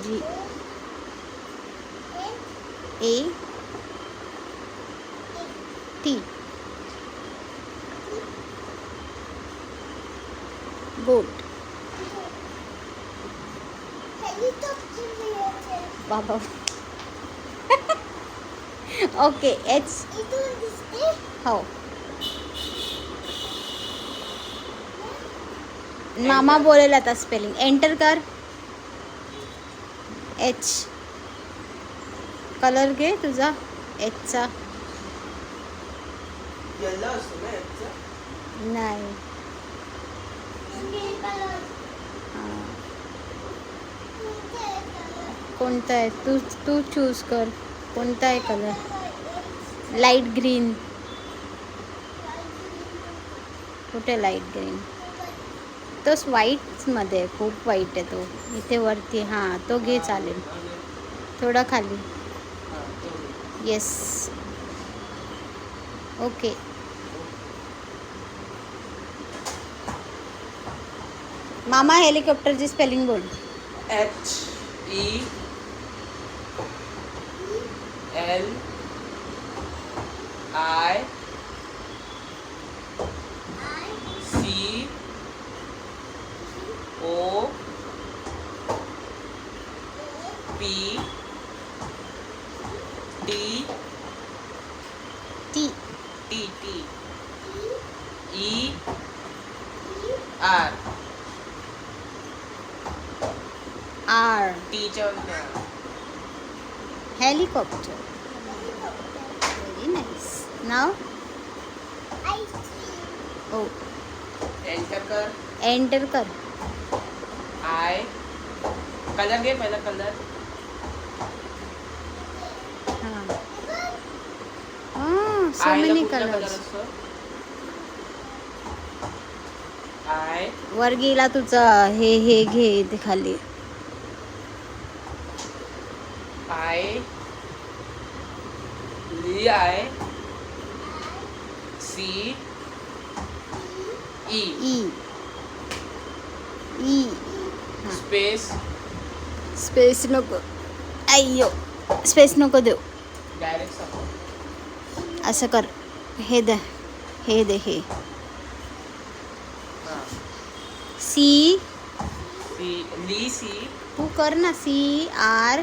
G A T goat. बाबा. Okay H. हो. मामा बोलेल आता स्पेलिंग. एंटर कर. H. कलर घे तुझा Hचा. नाही. कोणता आहे तू तू चूज कर. कोणता आहे कलर. Light green. कुठे लाईट ग्रीन. तो व्हाईटमध्ये आहे. खूप वाईट आहे तो. इथे वरती. हां तो घे चालेल. थोडा खाली. येस. ओके. मामा हेलिकॉप्टरची स्पेलिंग बोल. R. Helicopter. Very nice. Now. Oh. Enter कर. कलर घे पहिला कलर. So many colors. वर गेला तुझा. हे घे इथे खाली. E. स्पेस नको. अय्यो स्पेस नको देऊ. असं कर. हे दे. हे सी. तू कर ना. CR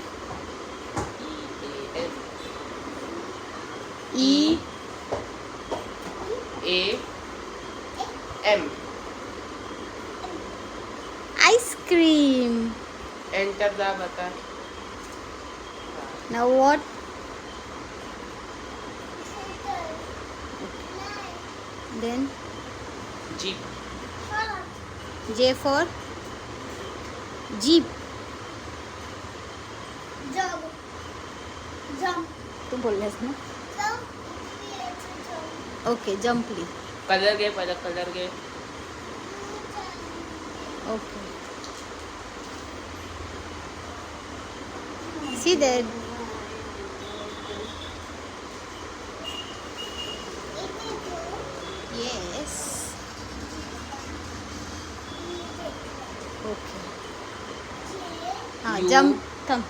EAM. आइसक्रीम. एंटर दा बता. Now what? Then Jeep. J for Jeep. तू बोललास ना. ओके जंपली. कलर घे पहिला कलर घे. Okay. See that. Yes. Okay. हां जंप. थांब.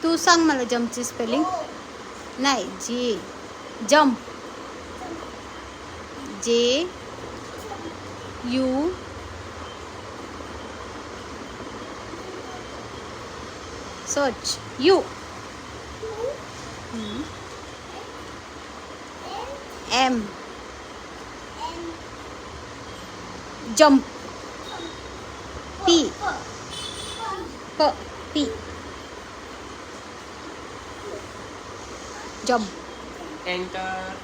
तू सांग मला जंपची स्पेलिंग. नाही जी. Jump. JU search. U M jump. P jump. Enter.